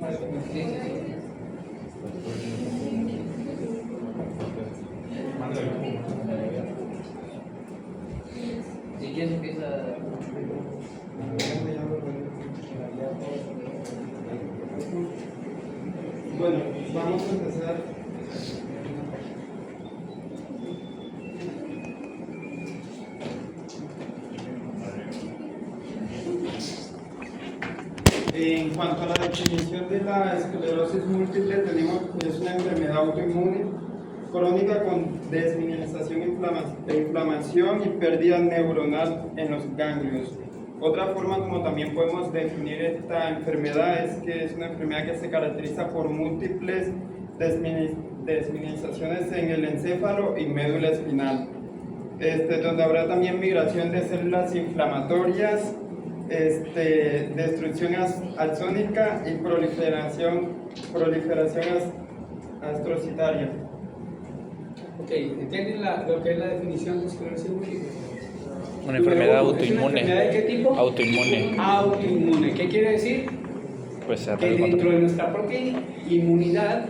Sí, sí, sí. Si quieres empieza. Bueno, vamos a empezar. En cuanto a la definición de la esclerosis múltiple, tenemos que es una enfermedad autoinmune crónica con desmineralización, inflamación y pérdida neuronal en los ganglios. Otra forma como también podemos definir esta enfermedad es que es una enfermedad que se caracteriza por múltiples desmineralizaciones en el encéfalo y médula espinal, donde habrá también migración de células inflamatorias, destrucción axónica y proliferación astrocitaria. Ok, ¿entienden lo que es la definición de esclerosis múltiple? Una enfermedad ¿Es una autoinmune. enfermedad de qué tipo? Autoinmune. Autoinmune. ¿Qué quiere decir? Pues se Que arregla dentro de contra. nuestra propia inmunidad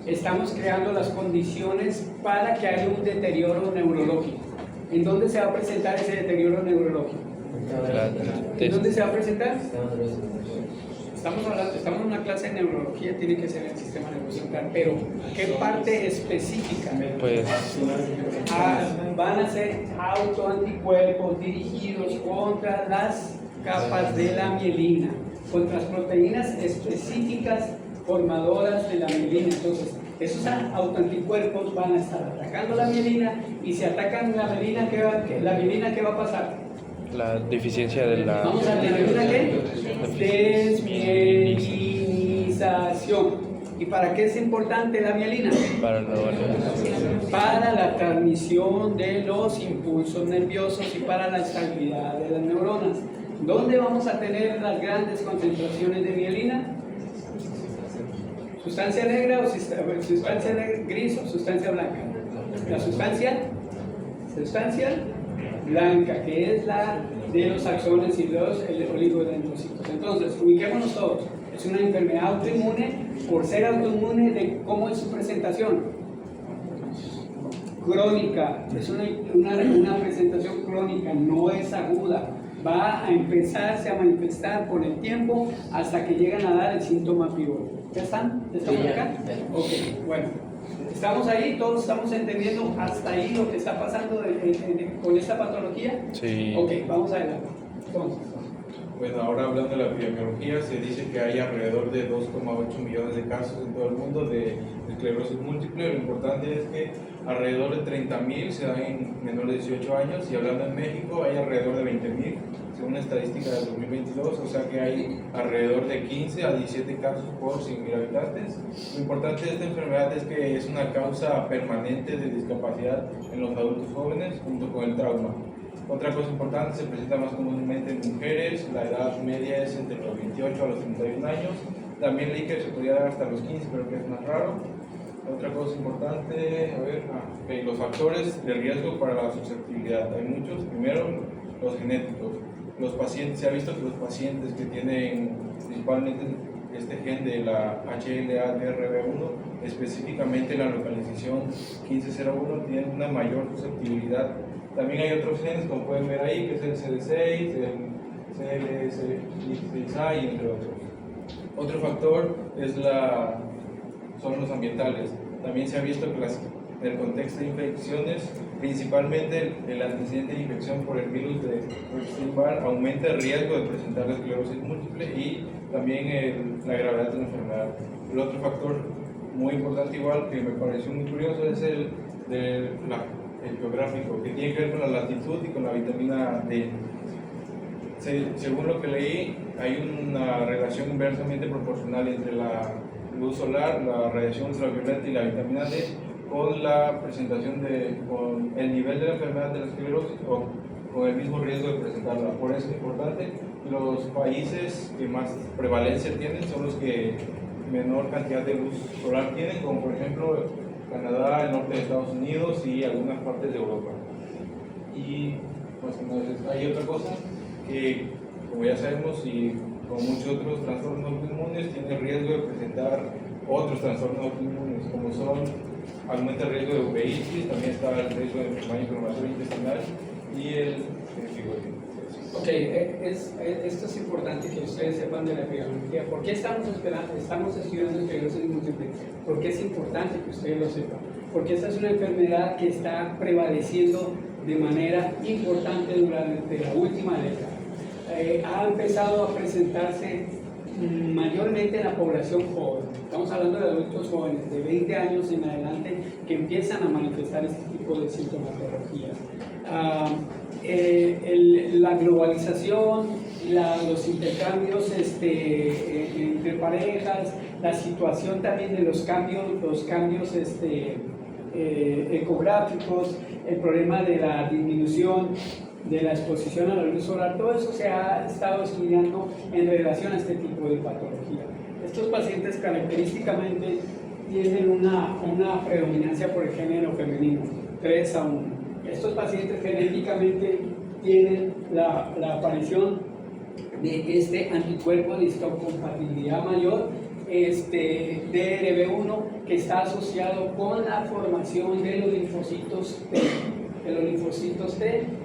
estamos creando las condiciones para que haya un deterioro neurológico. ¿En dónde se va a presentar ese deterioro neurológico? ¿En dónde se va a presentar? Estamos en una clase de neurología, tiene que ser el sistema nervioso central, pero ¿qué parte específica? Pues Van a ser autoanticuerpos dirigidos contra las capas de la mielina, contra las proteínas específicas formadoras de la mielina. Entonces, esos autoanticuerpos van a estar atacando la mielina, y si atacan la mielina, ¿qué va a pasar? la deficiencia de la. Vamos a tener una ¿qué? Desmielinización. ¿Y para qué es importante la mielina? Para Para la transmisión de los impulsos nerviosos y para la estabilidad de las neuronas. ¿Dónde vamos a tener las grandes concentraciones de mielina? ¿Sustancia negra o sustancia gris o sustancia blanca? La sustancia blanca, que es la de los axones y los oligodendrocitos. Entonces, ubiquémonos todos. Es una enfermedad autoinmune. Por ser autoinmune, ¿cómo es su presentación? Crónica. Es una presentación crónica, no es aguda. Va a empezarse a manifestar con el tiempo hasta que llegan a dar el síntoma pívot. ¿Ya están? ¿Ya estamos acá? Ok, bueno. ¿Estamos ahí? ¿Todos estamos entendiendo hasta ahí lo que está pasando con esta patología? Sí. Ok, vamos adelante. Entonces, Bueno, ahora hablando de la epidemiología, se dice que hay alrededor de 2,8 millones de casos en todo el mundo de esclerosis múltiple. Lo importante es que alrededor de 30.000 se dan en menores de 18 años, y hablando en México hay alrededor de 20.000, según una estadística del 2022, o sea que hay alrededor de 15 a 17 casos por 100.000 habitantes. Lo importante de esta enfermedad es que es una causa permanente de discapacidad en los adultos jóvenes junto con el trauma. Otra cosa importante, se presenta más comúnmente en mujeres, la edad media es entre los 28 a los 31 años. También leí que se podría dar hasta los 15, pero que es más raro. Otra cosa importante, los factores de riesgo para la susceptibilidad. Hay muchos. Primero, los genéticos. Los pacientes, se ha visto que los pacientes que tienen principalmente este gen de la HLA-DRB1, específicamente la localización 1501, tienen una mayor susceptibilidad. También hay otros genes, como pueden ver ahí, que es el CD6, el CLS6A y entre otros. Otro factor son los ambientales. También se ha visto que en el contexto de infecciones, principalmente el antecedente de infección por el virus de Epstein-Barr aumenta el riesgo de presentar la esclerosis múltiple y también la gravedad de la enfermedad. El otro factor muy importante igual, que me pareció muy curioso, es el geográfico, que tiene que ver con la latitud y con la vitamina D. Según lo que leí, hay una relación inversamente proporcional entre la luz solar, la radiación ultravioleta y la vitamina D con la presentación con el nivel de la enfermedad de la esclerosis o con el mismo riesgo de presentarla. Por eso es importante, los países que más prevalencia tienen son los que menor cantidad de luz solar tienen, como por ejemplo Canadá, el norte de Estados Unidos y algunas partes de Europa. Y pues entonces hay otra cosa que, como ya sabemos, y como muchos otros trastornos autoinmunes, tiene riesgo de presentar otros trastornos autoinmunes, como son, aumenta el riesgo de uveitis, también está el riesgo de enfermedad inflamatoria intestinal y el fibrosis. Ok, esto es importante que ustedes sepan de la epidemiología. ¿Por qué estamos estudiando esclerosis múltiple? Porque es importante que ustedes lo sepan. Porque esta es una enfermedad que está prevaleciendo de manera importante durante la última década. Ha empezado a presentarse mayormente en la población joven. Estamos hablando de adultos jóvenes de 20 años en adelante que empiezan a manifestar este tipo de sintomatología. La globalización, los intercambios entre parejas, la situación también de los cambios ecográficos, el problema de la disminución de la exposición a la luz solar, todo eso se ha estado estudiando en relación a este tipo de patología. Estos pacientes característicamente tienen una predominancia por el género femenino, 3-1. Estos pacientes genéticamente tienen la aparición de este anticuerpo de histocompatibilidad mayor, DRB1, que está asociado con la formación de los linfocitos T,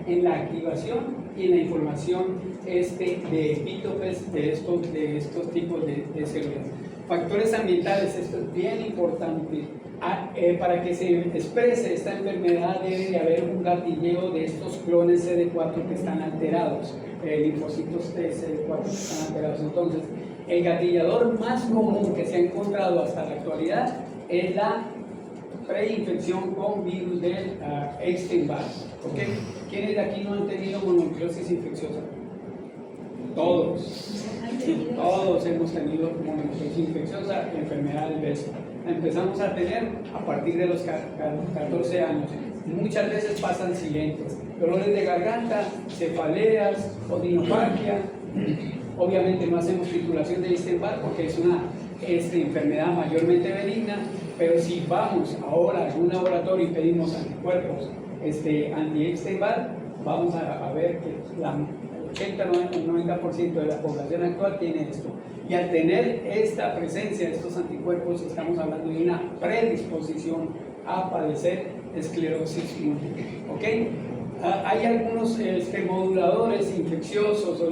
en la activación y en la información de epítopes de estos tipos de células. Factores ambientales, esto es bien importante. Para que se exprese esta enfermedad debe de haber un gatilleo de estos clones CD4 que están alterados, linfocitos T CD4 que están alterados. Entonces, el gatillador más común que se ha encontrado hasta la actualidad es la preinfección con virus del Epstein-Barr. ¿Okay? ¿Quiénes de aquí no han tenido mononucleosis infecciosa? Todos hemos tenido mononucleosis infecciosa, enfermedad del beso. La empezamos a tener a partir de los 14 años. Muchas veces pasan silentes, dolores de garganta, cefaleas, odinoparquia. Obviamente no hacemos titulación de Epstein-Barr porque es una enfermedad mayormente benigna, pero si vamos ahora a algún laboratorio y pedimos anticuerpos anti-Epstein-Barr, vamos a ver que el 80-90% de la población actual tiene esto. Y al tener esta presencia de estos anticuerpos, estamos hablando de una predisposición a padecer esclerosis múltiple. ¿Okay? Hay algunos moduladores infecciosos o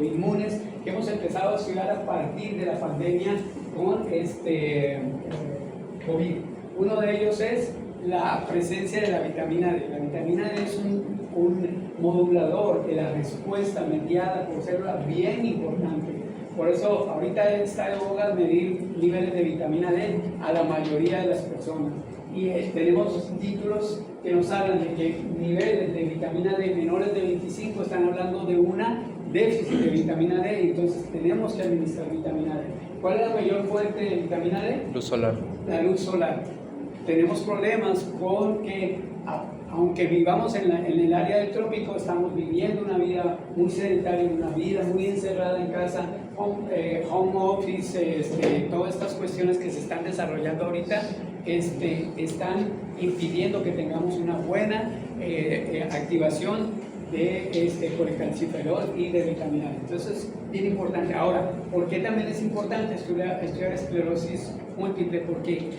inmunes que hemos empezado a estudiar a partir de la pandemia con COVID. Uno de ellos es la presencia de la vitamina D. La vitamina D es un modulador de la respuesta mediada por células bien importante. Por eso ahorita está de boga medir niveles de vitamina D a la mayoría de las personas. Y tenemos títulos que nos hablan de que niveles de vitamina D menores de 25 están hablando de una déficit de vitamina D, entonces tenemos que administrar vitamina D. ¿Cuál es la mayor fuente de vitamina D? Luz solar. La luz solar. Tenemos problemas con que, aunque vivamos en el área del trópico, estamos viviendo una vida muy sedentaria, una vida muy encerrada en casa, home office, todas estas cuestiones que se están desarrollando ahorita están impidiendo que tengamos una buena activación de colecalciferol y de vitamina D. Entonces, bien importante. Ahora, ¿por qué también es importante estudiar esclerosis múltiple? Porque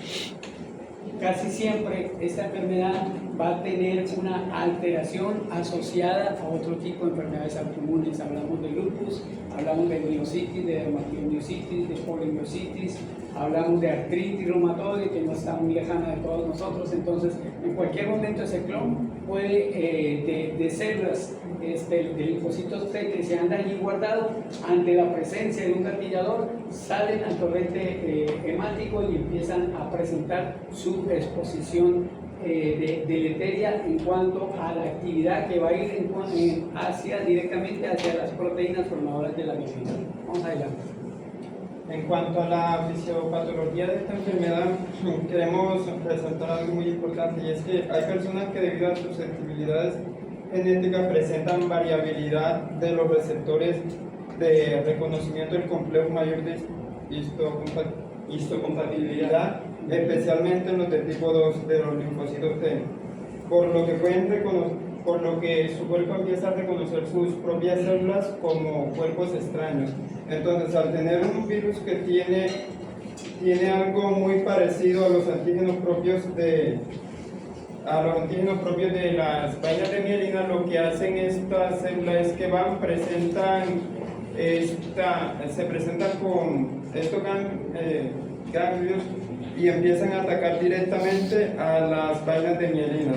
casi siempre esta enfermedad va a tener una alteración asociada a otro tipo de enfermedades autoinmunes. Hablamos de lupus, hablamos de miositis, de dermatomiositis, de polimiositis, hablamos de artritis reumatoide, que no está muy lejana de todos nosotros. Entonces, en cualquier momento ese clon puede, de células de linfocitos T que se han allí guardado, ante la presencia de un gatillador, salen al torrente hemático y empiezan a presentar su exposición deleteria en cuanto a la actividad que va a ir directamente hacia las proteínas formadoras de la mielina. Vamos adelante. En cuanto a la fisiopatología de esta enfermedad, queremos resaltar algo muy importante, y es que hay personas que debido a sus susceptibilidades genéticas presentan variabilidad de los receptores de reconocimiento del complejo mayor de histocompatibilidad, especialmente en los de tipo 2 de los linfocitos T, por lo que por lo que su cuerpo empieza a reconocer sus propias células como cuerpos extraños. Entonces, al tener un virus que tiene algo muy parecido a los antígenos propios de las vainas de mielina, lo que hacen estas células es que se presentan con estos ganglios y empiezan a atacar directamente a las vainas de mielina.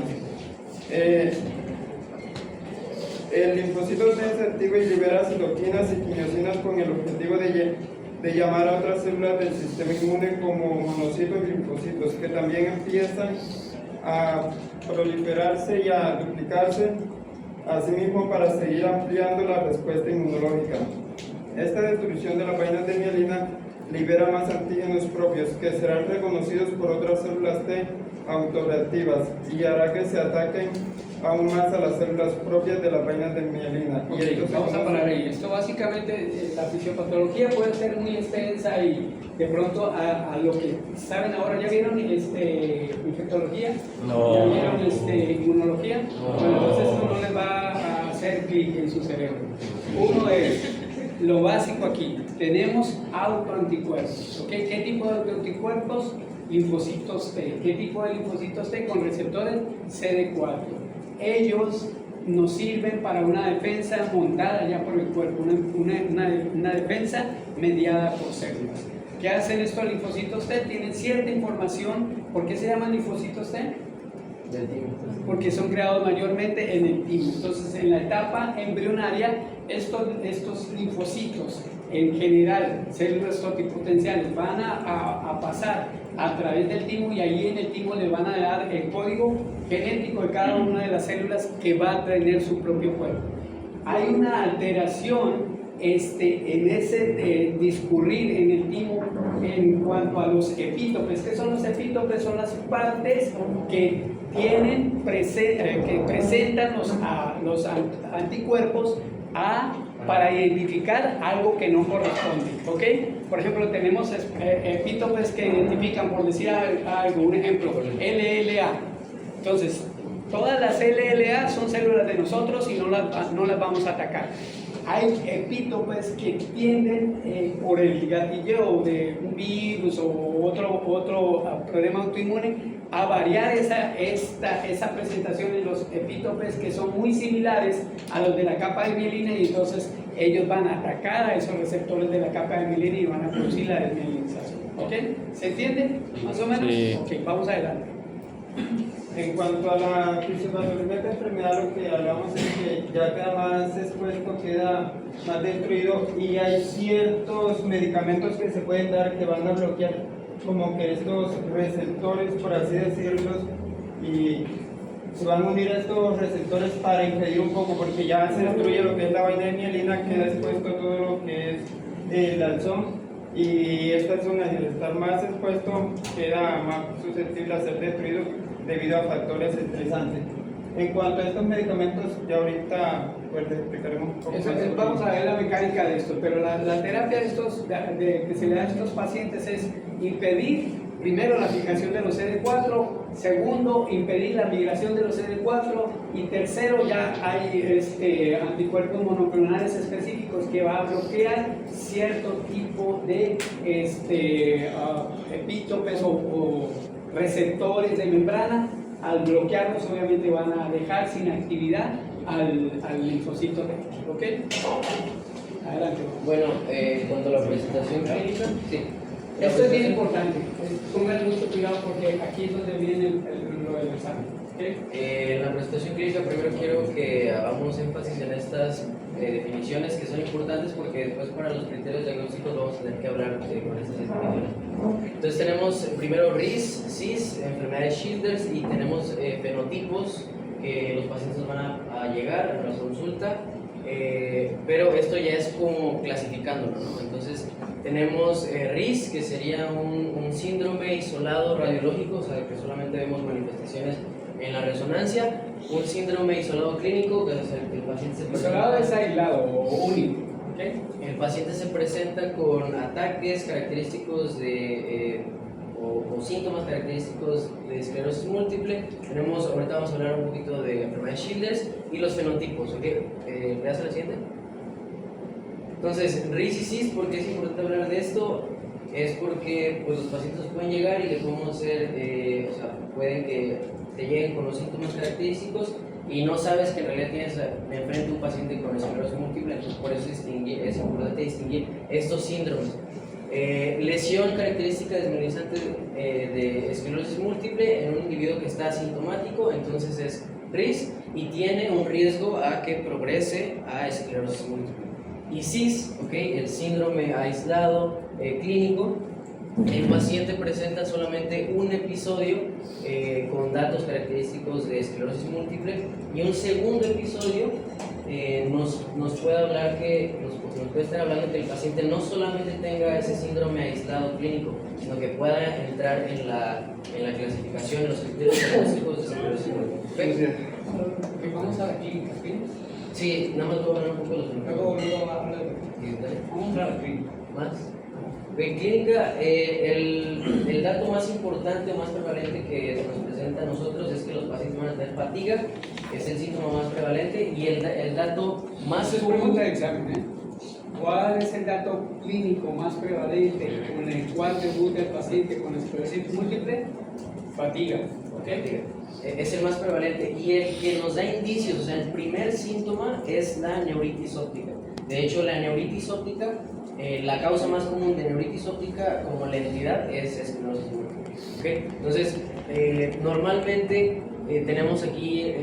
El linfocito T se activa y libera citoquinas y quimiosinas con el objetivo de llamar a otras células del sistema inmune como monocitos y linfocitos, que también empiezan a proliferarse y a duplicarse asimismo para seguir ampliando la respuesta inmunológica. Esta destrucción de las vainas de mielina libera más antígenos propios que serán reconocidos por otras células T autorreactivas y hará que se ataquen aún más a las células propias de las vainas de mielina. Ok, vamos a parar ahí. Esto básicamente, la fisiopatología puede ser muy extensa y de pronto a lo que saben ahora, ¿ya vieron infectología? No. ¿Ya vieron inmunología? Bueno, entonces esto no les va a hacer clic en su cerebro. Uno es lo básico aquí. Tenemos autoanticuerpos. ¿Ok? ¿Qué tipo de autoanticuerpos? Linfocitos T. ¿Qué tipo de linfocitos T? Con receptores CD4. Ellos nos sirven para una defensa montada ya por el cuerpo, una defensa mediada por células. ¿Qué hacen estos linfocitos T? Tienen cierta información. ¿Por qué se llaman linfocitos T? Del timo. Porque son creados mayormente en el timo. Entonces, en la etapa embrionaria, estos linfocitos, en general, células totipotenciales, van a pasar a través del timo y ahí en el timo le van a dar el código genético de cada una de las células que va a tener su propio cuerpo. Hay una alteración en ese discurrir en el timo en cuanto a los epítopes. ¿Qué son los epítopes? Son las partes que presentan los anticuerpos para identificar algo que no corresponde, ¿ok? Por ejemplo, tenemos epítopes que identifican, por decir algo, un ejemplo, LLA. Entonces, todas las LLA son células de nosotros y no las vamos a atacar. Hay epítopes que tienden por el gatilleo de un virus o otro problema autoinmune a variar esa presentación en los epítopes que son muy similares a los de la capa de mielina y entonces ellos van a atacar a esos receptores de la capa de mielina y van a producir la desmielinización. ¿Ok? ¿Se entiende? ¿Más o menos? Sí. Ok, vamos adelante. En cuanto a la fisiopatología de enfermedad, lo que hablamos es que ya queda más expuesto, queda más destruido y hay ciertos medicamentos que se pueden dar que van a bloquear como que estos receptores, por así decirlos, y se van a unir a estos receptores para impedir un poco, porque ya se destruye lo que es la vaina de mielina, queda expuesto todo lo que es el alzón, y esta zona, al estar más expuesto, queda más susceptible a ser destruido debido a factores estresantes. En cuanto a estos medicamentos, ya ahorita pues les explicaremos un poco más. Vamos a ver la mecánica de esto, pero la terapia que se le da a estos pacientes es impedir, primero, la fijación de los CD4, segundo, impedir la migración de los CD4 y tercero, ya hay anticuerpos monoclonales específicos que va a bloquear cierto tipo de epítopes o receptores de membrana. Al bloquearlos, obviamente van a dejar sin actividad al linfocito T. ¿Ok? Adelante. Bueno, cuanto a la presentación clínica, sí. Esto es bien importante. Pongan mucho cuidado porque aquí es donde viene lo del examen. ¿Okay? En la presentación clínica primero quiero que hagamos énfasis en estas definiciones que son importantes porque después para los criterios diagnósticos vamos a tener que hablar con estas definiciones. Entonces tenemos primero RIS, CIS, enfermedad de Childers y tenemos fenotipos que los pacientes van a llegar a la consulta, pero esto ya es como clasificándolo, ¿no? Entonces tenemos RIS, que sería un síndrome isolado radiológico, o sea que solamente vemos manifestaciones en la resonancia, un síndrome isolado clínico, que es el paciente se presenta. Isolado es aislado o único. ¿Okay? El paciente se presenta con ataques característicos de o síntomas característicos de esclerosis múltiple. Ahorita vamos a hablar un poquito de enfermedad de Childers y los fenotipos, ¿ok? ¿Le das a la siguiente? Entonces, RIS y CIS, ¿por qué es importante hablar de esto? Es porque pues, los pacientes pueden llegar y le podemos hacer, o sea, pueden que te lleguen con los síntomas característicos y no sabes que en realidad tienes enfrente un paciente con esclerosis múltiple, entonces por eso es importante distinguir estos síndromes. Lesión característica desmineralizante de esclerosis múltiple en un individuo que está asintomático, entonces es RIS y tiene un riesgo a que progrese a esclerosis múltiple. Y CIS, ¿okay? El síndrome aislado clínico, el paciente presenta solamente un episodio con datos característicos de esclerosis múltiple y un segundo episodio nos puede hablar nos puede estar hablando que el paciente no solamente tenga ese síndrome aislado clínico, sino que pueda entrar en la clasificación, en los criterios diagnósticos de esclerosis múltiple. Vamos a la clínica, ¿sí? Sí, nada más voy a hablar un poco de los Luego vamos a la clínica. ¿Más? En clínica, el dato más importante, más prevalente que nos presenta a nosotros es que los pacientes van a tener fatiga, que es el síntoma más prevalente, y el dato más Es común. pregunta de examen, ¿eh? ¿Cuál es el dato clínico más prevalente con el cual debuta el paciente con esclerosis múltiple? Fatiga, ¿ok? Es el más prevalente y el que nos da indicios, o sea, el primer síntoma es la neuritis óptica. De hecho, la neuritis óptica, la causa más común de neuritis óptica como la entidad es esclerosis múltiple. ¿Okay? Entonces, normalmente tenemos aquí,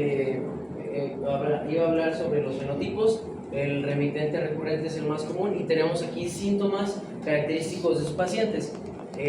iba a hablar sobre los fenotipos, el remitente recurrente es el más común y tenemos aquí síntomas característicos de sus pacientes.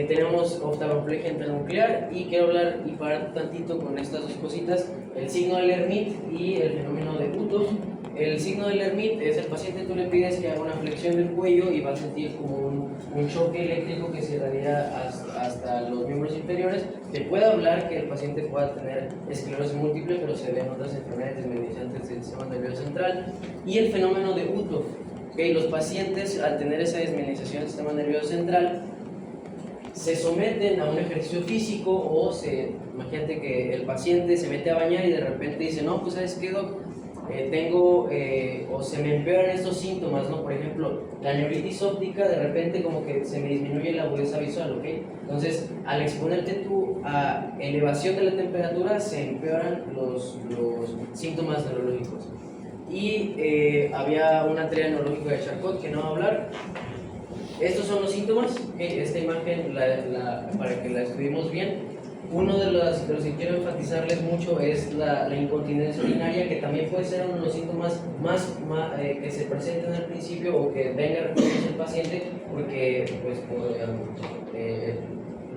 Tenemos oftalmoplegia intranuclear y quiero hablar y parar tantito con estas dos cositas, el signo de Lermite y el fenómeno de Uthoff. El signo de Lermite es el paciente, tú le pides que haga una flexión del cuello y va a sentir como un choque eléctrico que se irradia hasta los miembros inferiores. Te puede hablar que el paciente pueda tener esclerosis múltiple, pero se ven otras enfermedades desmineralizantes del sistema nervioso central. Y el fenómeno de Uthoff, ¿okay? Los pacientes al tener esa desmineralización del sistema nervioso central se someten a un ejercicio físico o imagínate que el paciente se mete a bañar y de repente dice, no, pues ¿sabes qué, doc? O se me empeoran estos síntomas, ¿no? Por ejemplo, la neuritis óptica, de repente como que se me disminuye la agudeza visual, ¿ok? Entonces, al exponerte tú a elevación de la temperatura, se empeoran los síntomas neurológicos. Y había una teoría neurológica de Charcot que no va a hablar. Estos son los síntomas, ¿okay? Esta imagen, para que la estudiemos bien. Uno de los que quiero enfatizarles mucho es la incontinencia urinaria, que también puede ser uno de los síntomas más que se presenten al principio o que venga a referirse el paciente, porque pues, por,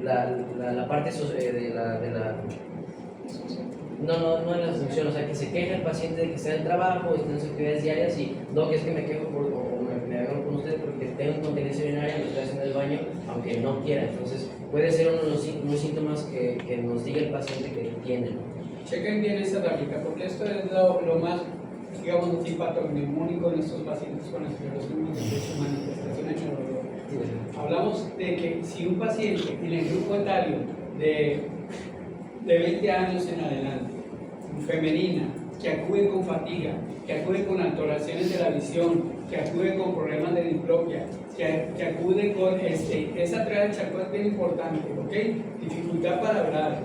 la parte de la no es la función, o sea, que se queja el paciente de que está en el trabajo, está en sus actividades diarias y no, que es que me quejo me vengo con usted porque tengo incontinencia urinaria, me estoy haciendo el baño, aunque no quiera. Entonces, puede ser uno de los síntomas que nos diga el paciente que tiene. Chequen bien esta gráfica, porque esto es lo más, digamos, patognomónico en estos pacientes con esclerosis múltiple, su manifestación neurológica. Hablamos de que si un paciente en el grupo etario de 20 años en adelante, femenina, que acude con fatiga, que acude con alteraciones de la visión, que acude con problemas de diplopia, que acude con esa triada de Charcot es bien importante, ¿ok? Dificultad para hablar,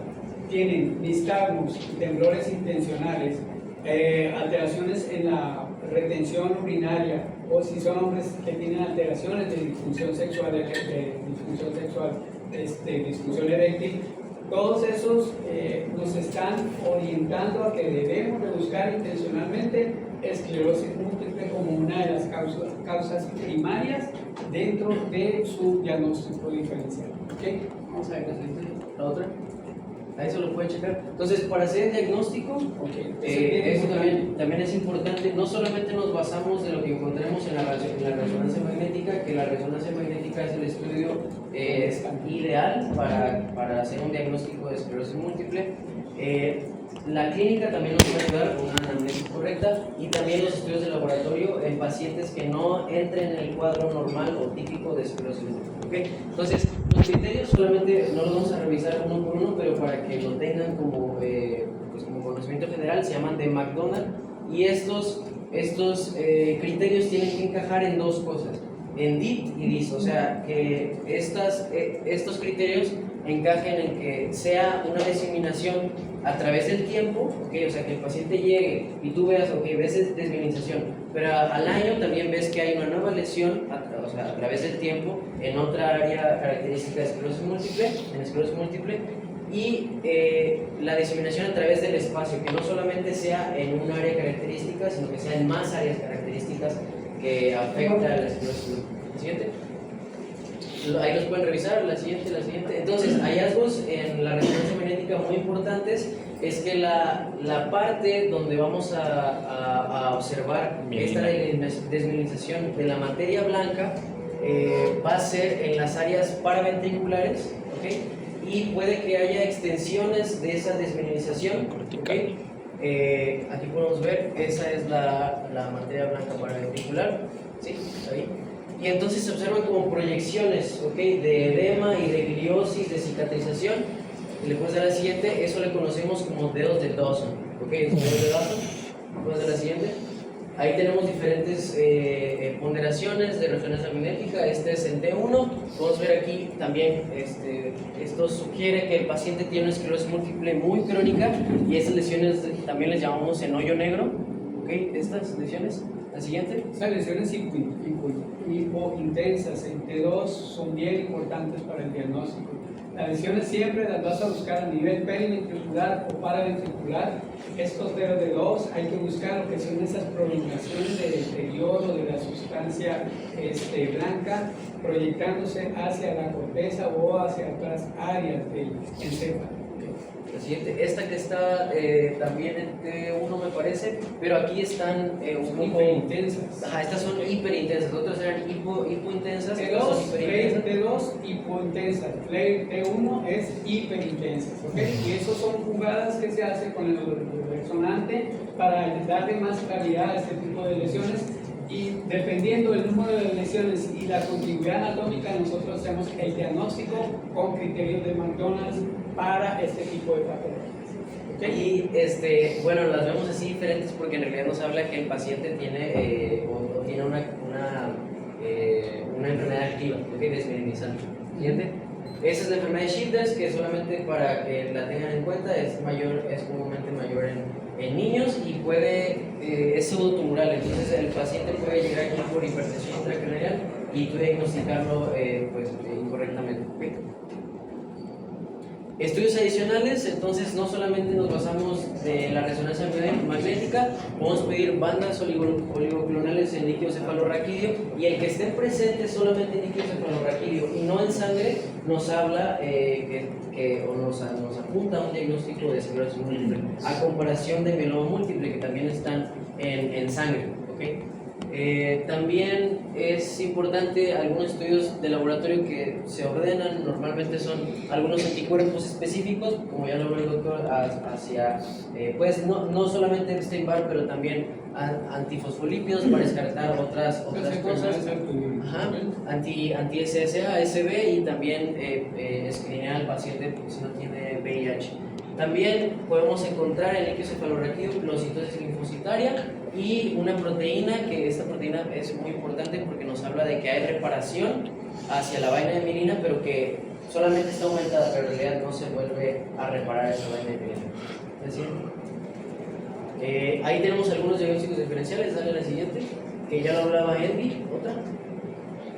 tienen nistagmus, temblores intencionales, alteraciones en la retención urinaria, o si son hombres que tienen alteraciones de disfunción sexual, disfunción eréctil. Todos esos nos están orientando a que debemos de buscar intencionalmente esclerosis múltiple como una de las causas primarias dentro de su diagnóstico diferencial. ¿Okay? Vamos a ver la otra. Ahí se lo pueden checar. Entonces, para hacer el diagnóstico, eso también es importante. No solamente nos basamos de lo que encontremos en la resonancia magnética, que la resonancia magnética es el estudio ideal para hacer un diagnóstico de esclerosis múltiple. La clínica también nos puede ayudar con una anamnesis correcta y también los estudios de laboratorio en pacientes que no entren en el cuadro normal o típico de esclerosis múltiple. ¿Okay? Entonces, los criterios solamente no los vamos a revisar uno por uno, pero para que lo tengan como, pues como conocimiento general, se llaman de McDonald, y estos criterios tienen que encajar en dos cosas, en DIT y DIS, o sea, que estos criterios encajen en que sea una diseminación a través del tiempo, ¿okay? O sea, que el paciente llegue y tú veas, ok, ves desminimización, pero al año también ves que hay una nueva lesión, o sea, a través del tiempo, en otra área característica de esclerosis múltiple, y la diseminación a través del espacio, que no solamente sea en un área característica, sino que sea en más áreas características que afecta a la esclerosis múltiple. ¿Siguiente? Ahí los pueden revisar, la siguiente. Entonces, hallazgos en la resonancia magnética muy importantes es que la parte donde vamos a observar esta desmineralización de la materia blanca va a ser en las áreas paraventriculares, ¿okay? Y puede que haya extensiones de esa desmineralización, ¿okay? Aquí podemos ver, esa es la materia blanca paraventricular, ¿sí? Ahí. Y entonces se observan como proyecciones, ¿okay? De edema y de gliosis, de cicatrización. Y le puedes dar la siguiente, eso le conocemos como dedos de Dawson, ¿okay? Dedos de Dawson. Puedes dar la siguiente. Ahí tenemos diferentes ponderaciones de resonancia magnética. Este es en T1. Podemos ver aquí también, esto sugiere que el paciente tiene una esclerosis múltiple muy crónica y esas lesiones también les llamamos en hoyo negro, ¿okay? Estas lesiones. La siguiente. Estas lesiones hipointensas en T2 son bien importantes para el diagnóstico. Las lesiones siempre las vas a buscar a nivel periventricular o paraventricular. Estos dedos de dos hay que buscar lo que son esas prolongaciones del deterioro de la sustancia blanca, proyectándose hacia la corteza o hacia otras áreas del encéfalo. La siguiente, esta que está también en T1 me parece, pero aquí están un poco hiperintensas. Ajá, estas son hiperintensas, otras eran hipointensas. T2 hipointensas, T1 es hiperintensa, ¿okay? Y eso son jugadas que se hacen con el resonante para darle más claridad a este tipo de lesiones. Y dependiendo del número de lesiones y la contiguidad anatómica, nosotros hacemos el diagnóstico con criterios de McDonald para este tipo de patologías. ¿Okay? Y bueno, las vemos así diferentes porque en realidad nos habla que el paciente tiene o tiene una enfermedad activa, ¿okay? Desmineralizante. ¿Entiende? Esa es la enfermedad de Childers, que solamente para que la tengan en cuenta es comúnmente mayor en niños y es pseudotumoral, entonces el paciente puede llegar aquí por hipertensión intracraneal y tú diagnosticarlo incorrectamente. ¿Okay? Estudios adicionales, entonces no solamente nos basamos de la resonancia magnética, podemos pedir bandas oligoclonales en líquido cefalorraquídeo y el que estén presentes solamente en líquido cefalorraquídeo y no en sangre nos habla o nos apunta a un diagnóstico de esclerosis múltiple a comparación de mieloma múltiple que también están en sangre. ¿Okay? También es importante algunos estudios de laboratorio que se ordenan, normalmente son algunos anticuerpos específicos, como ya lo habló el doctor, hacia, pues no solamente Epstein-Barr, pero también antifosfolípidos para descartar otras cosas, anti-SSA, SB y también escreenear al paciente si no tiene VIH. También podemos encontrar en líquido cefalorraquídeo glocitosis linfocitaria y una proteína, que esta proteína es muy importante porque nos habla de que hay reparación hacia la vaina de mielina, pero que solamente está aumentada, pero en realidad no se vuelve a reparar esa vaina de mielina. Ahí tenemos algunos diagnósticos diferenciales, dale la siguiente, que ya lo hablaba Andy, otra.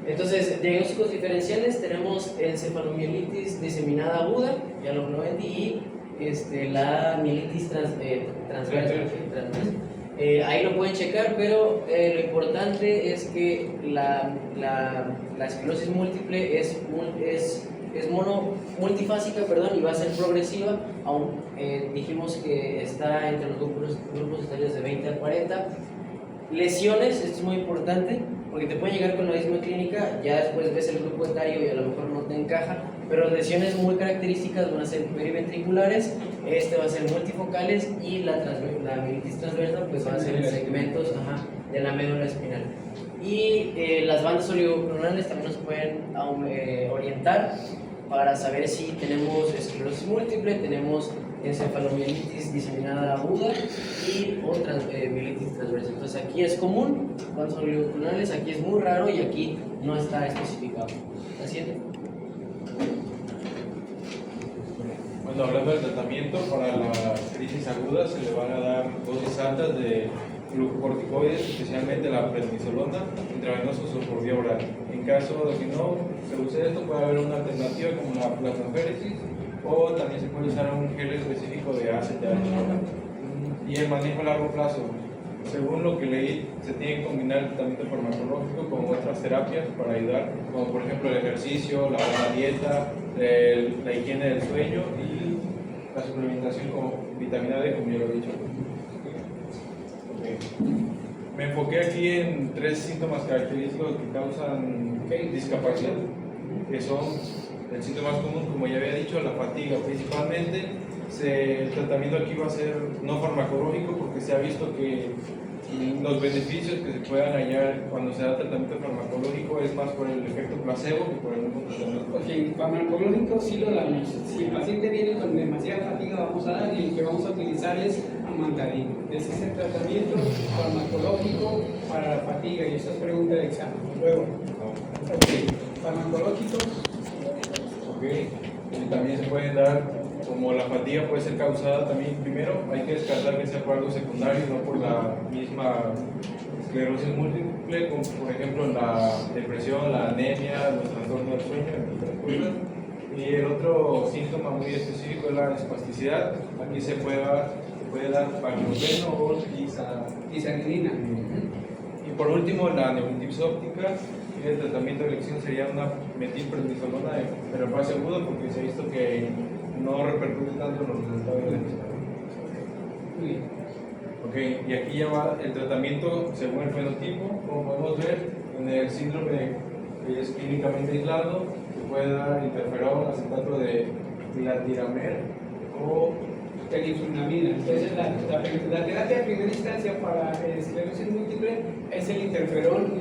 Entonces, diagnósticos diferenciales, tenemos encefalomielitis diseminada aguda, ya lo habló Andy, y la mielitis transversa. Ahí lo pueden checar, pero lo importante es que la esclerosis múltiple es multifásica, y va a ser progresiva. Aún dijimos que está entre los grupos etarios de 20 a 40. Lesiones, esto es muy importante porque te pueden llegar con la misma clínica, ya después ves el grupo etario y a lo mejor no en caja, pero lesiones muy características van a ser periventriculares, este va a ser multifocales y la mielitis transversa pues va a ser en segmentos de la médula espinal. Y las bandas oligoclonales también nos pueden orientar para saber si tenemos esclerosis múltiple, tenemos encefalomielitis diseminada aguda y otras mielitis transversa. Entonces aquí es común, bandas oligoclonales, aquí es muy raro y aquí no está especificado. ¿La siguiente? Bueno, hablando del tratamiento, para la crisis aguda se le van a dar dosis altas de glucocorticoides, especialmente la prednisolona, intravenosos o por vía oral. En caso de que no se use esto, puede haber una alternativa como la plasmaféresis o también se puede usar un gel específico de ACTH. Y el manejo a largo plazo, según lo que leí, se tiene que combinar el tratamiento farmacológico con otras terapias para ayudar, como por ejemplo el ejercicio, la buena dieta, la higiene del sueño y la suplementación con vitamina D, como ya lo he dicho. Me enfoqué aquí en 3 síntomas característicos que causan discapacidad, que son el síntoma más común, como ya había dicho, la fatiga principalmente. El tratamiento aquí va a ser no farmacológico porque se ha visto que los beneficios que se puedan hallar cuando se da tratamiento farmacológico es más por el efecto placebo que por el mismo tratamiento. Ok, farmacológico sí lo damos. Si el paciente viene con demasiada fatiga, vamos a dar y el que vamos a utilizar es amantadina. Ese es el tratamiento farmacológico para la fatiga y esa es pregunta de examen. Luego, farmacológico. Ok, y también se pueden dar, como la fatiga puede ser causada también, primero hay que descartar que sea por algo secundario, no por la misma esclerosis múltiple, como por ejemplo la depresión, la anemia, los trastornos del sueño, entre otras cosas. Y el otro síntoma muy específico es la espasticidad. Aquí se puede dar paclobeno o Tizanidina. Y por último, la neuritis óptica. Y el tratamiento de elección sería una metilprednisolona pero en fase aguda porque se ha visto que no repercute tanto en los resultados del examen. Muy bien. Ok, y aquí ya va el tratamiento según el fenotipo. Como podemos ver, en el síndrome que es clínicamente aislado, se puede dar interferón, acetato de glatiramer o Teriflunomida. Entonces, la terapia de primera instancia para esclerosis múltiple es el interferón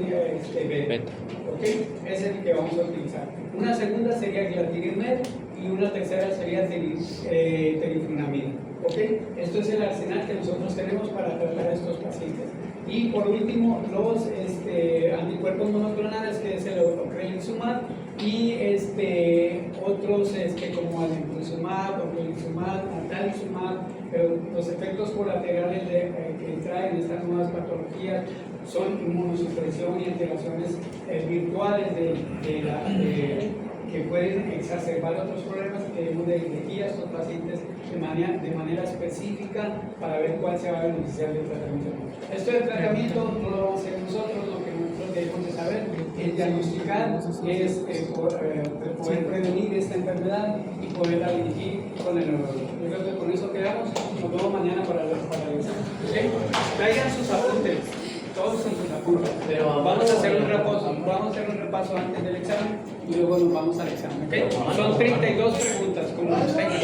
beta. ¿Ok? Es el que vamos a utilizar. Una segunda sería glatirimab y una tercera sería teriflunomida. ¿Ok? Esto es el arsenal que nosotros tenemos para tratar a estos pacientes. Y por último, los anticuerpos monoclonales, que es el ocrelizumab y otros como alemtuzumab, ocrelizumab, natalizumab, pero los efectos colaterales que traen estas nuevas patologías son inmunosupresión y alteraciones virtuales que pueden exacerbar otros problemas que debemos de dirigir a estos pacientes de manera específica para ver cuál se va a beneficiar del tratamiento. Esto del tratamiento no lo vamos a hacer nosotros, lo que nosotros debemos de saber es diagnosticar, es poder prevenir esta enfermedad y poderla dirigir con el neurólogo. Yo creo que con eso quedamos, nos vemos mañana para el examen. ¿Okay? Traigan sus apuntes. Todos en sus apuntes. Pero vamos a hacer un repaso antes del examen y luego nos vamos al examen. ¿Okay? Son 32 preguntas, como los tengan.